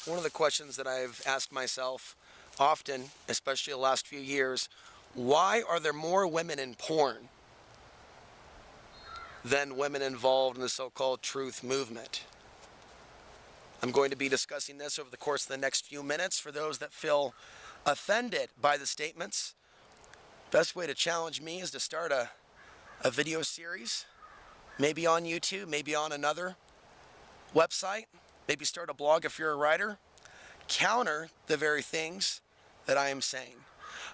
One of the questions that I've asked myself often, especially the last few years, why are there more women in porn than women involved in the so-called truth movement? I'm going to be discussing this over the course of the next few minutes. For those that feel offended by the statements, best way to challenge me is to start a video series, maybe on YouTube, maybe on another website, maybe start a blog if you're a writer, counter the very things that I am saying.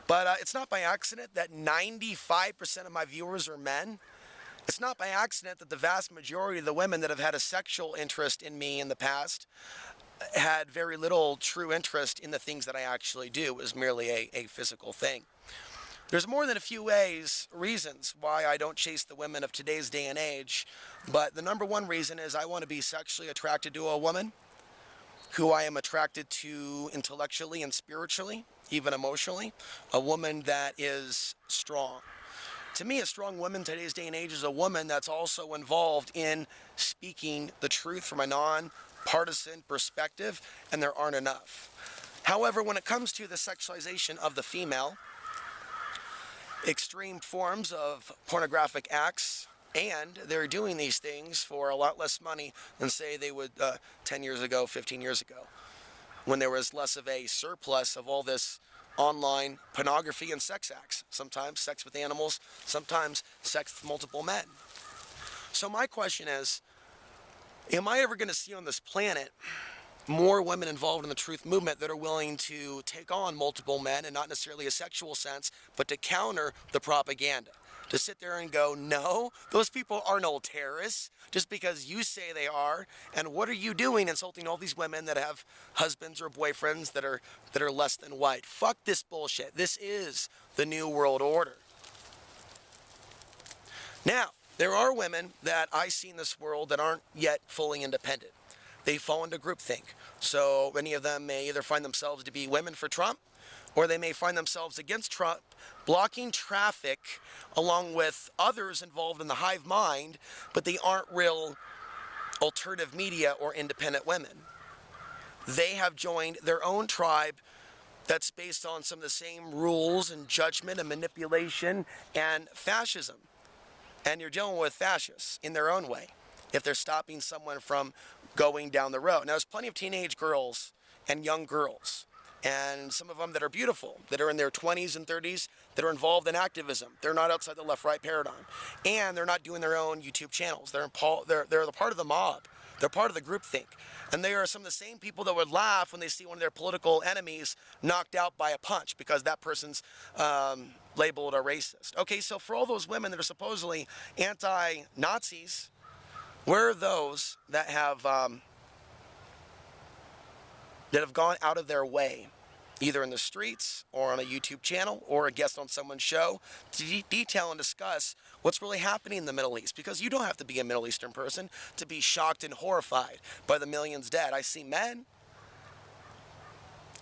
But it's not by accident that 95% of my viewers are men. It's not by accident that the vast majority of the women that have had a sexual interest in me in the past had very little true interest in the things that I actually do. It was merely a physical thing. There's more than a few reasons why I don't chase the women of today's day and age, but the number one reason is I want to be sexually attracted to a woman who I am attracted to intellectually and spiritually, even emotionally, a woman that is strong. To me, a strong woman today's day and age is a woman that's also involved in speaking the truth from a non-partisan perspective, and there aren't enough. However, when it comes to the sexualization of the female, extreme forms of pornographic acts, and they're doing these things for a lot less money than, say, they would 10 years ago, 15 years ago, when there was less of a surplus of all this online pornography and sex acts. Sometimes sex with animals, sometimes sex with multiple men. So my question is, am I ever going to see on this planet more women involved in the truth movement that are willing to take on multiple men, and not necessarily a sexual sense, but to counter the propaganda? To sit there and go, no, those people are no terrorists just because you say they are. And what are you doing insulting all these women that have husbands or boyfriends that are less than white? Fuck this bullshit. This is the new world order. Now, there are women that I see in this world that aren't yet fully independent. They fall into groupthink. So many of them may either find themselves to be women for Trump, or they may find themselves against Trump, blocking traffic along with others involved in the hive mind, but they aren't real alternative media or independent women. They have joined their own tribe that's based on some of the same rules and judgment and manipulation and fascism. And you're dealing with fascists in their own way if they're stopping someone from going down the road. Now, there's plenty of teenage girls and young girls, and some of them that are beautiful, that are in their 20s and 30s, that are involved in activism. They're not outside the left-right paradigm. And they're not doing their own YouTube channels. They're the part of the mob. They're part of the groupthink. And they are some of the same people that would laugh when they see one of their political enemies knocked out by a punch because that person's labeled a racist. Okay, so for all those women that are supposedly anti-Nazis, where are those that have gone out of their way, either in the streets or on a YouTube channel or a guest on someone's show, to detail and discuss what's really happening in the Middle East? Because you don't have to be a Middle Eastern person to be shocked and horrified by the millions dead. I see men,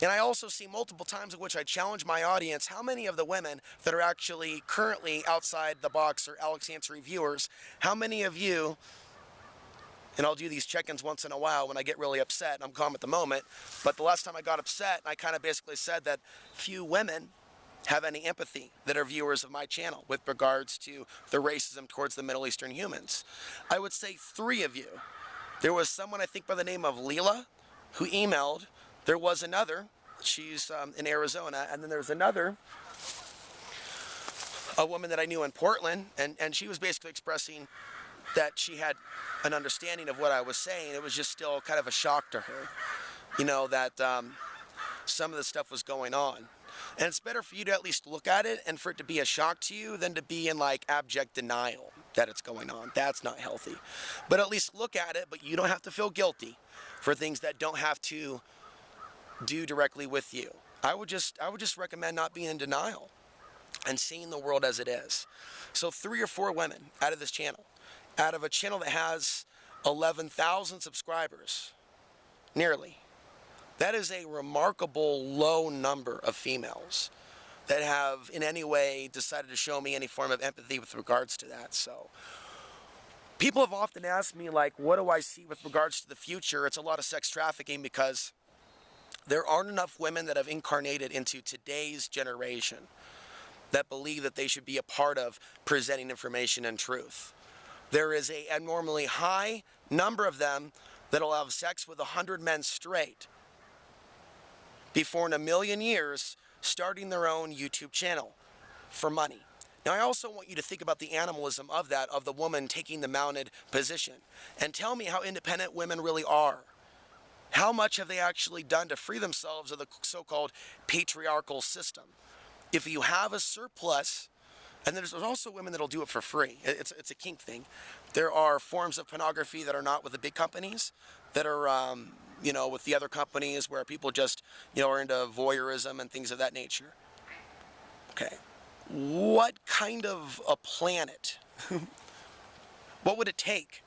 and I also see multiple times in which I challenge my audience, how many of the women that are actually currently outside the box or Alex Ansary viewers, how many of you, and I'll do these check-ins once in a while when I get really upset, and I'm calm at the moment, but the last time I got upset, I kind of basically said that few women have any empathy that are viewers of my channel with regards to the racism towards the Middle Eastern humans. I would say 3 of you. There was someone, I think by the name of Leela, who emailed. There was another, she's in Arizona, and then there's another, a woman that I knew in Portland, and she was basically expressing that she had an understanding of what I was saying. It was just still kind of a shock to her, you know, that some of the stuff was going on. And it's better for you to at least look at it and for it to be a shock to you than to be in like abject denial that it's going on. That's not healthy. But at least look at it, but you don't have to feel guilty for things that don't have to do directly with you. I would just recommend not being in denial and seeing the world as it is. So 3 or 4 women out of this channel, out of a channel that has 11,000 subscribers, nearly. That is a remarkable low number of females that have in any way decided to show me any form of empathy with regards to that. So people have often asked me, like, what do I see with regards to the future? It's a lot of sex trafficking because There aren't enough women that have incarnated into today's generation that believe that they should be a part of presenting information and truth. There is an abnormally high number of them that'll have sex with 100 men straight before in a million years starting their own YouTube channel for money. Now, I also want you to think about the animalism of that, of the woman taking the mounted position, and tell me how independent women really are. How much have they actually done to free themselves of the so-called patriarchal system? If you have a surplus, and there's also women that'll do it for free. It's a kink thing. There are forms of pornography that are not with the big companies, that are, with the other companies where people just, are into voyeurism and things of that nature. Okay. What kind of a planet, what would it take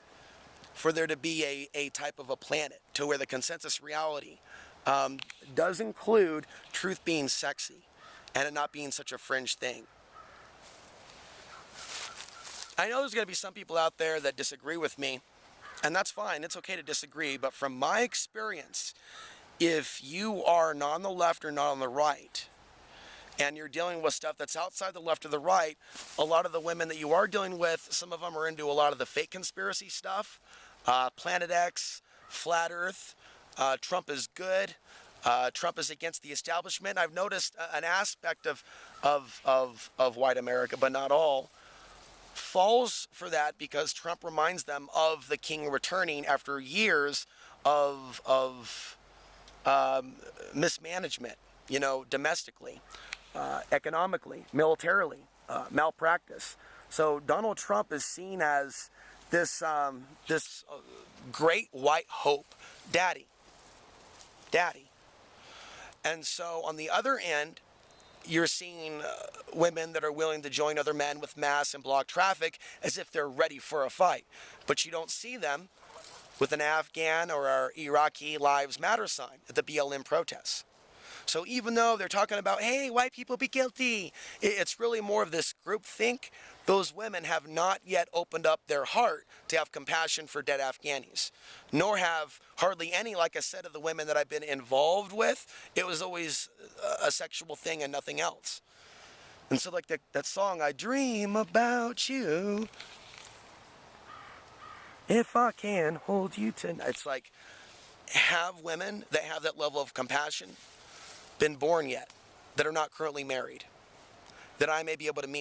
for there to be a type of a planet to where the consensus reality does include truth being sexy and it not being such a fringe thing? I know there's going to be some people out there that disagree with me, and that's fine. It's okay to disagree, but from my experience, if you are not on the left or not on the right, and you're dealing with stuff that's outside the left or the right, a lot of the women that you are dealing with, some of them are into a lot of the fake conspiracy stuff, Planet X, Flat Earth, Trump is good, Trump is against the establishment. I've noticed an aspect of white America, but not all, falls for that because Trump reminds them of the king returning after years of mismanagement, domestically, economically, militarily, malpractice. So Donald Trump is seen as this great white hope, daddy. And so on the other end, you're seeing women that are willing to join other men with masks and block traffic as if they're ready for a fight. But you don't see them with an Afghan or our Iraqi Lives Matter sign at the BLM protests. So even though they're talking about, hey, white people be guilty, it's really more of this groupthink. Those women have not yet opened up their heart to have compassion for dead Afghanis, nor have hardly any, like I said, of the women that I've been involved with. It was always a sexual thing and nothing else. And so like that song, I dream about you, if I can hold you tonight. It's like, have women that have that level of compassion been born yet, that are not currently married, that I may be able to meet?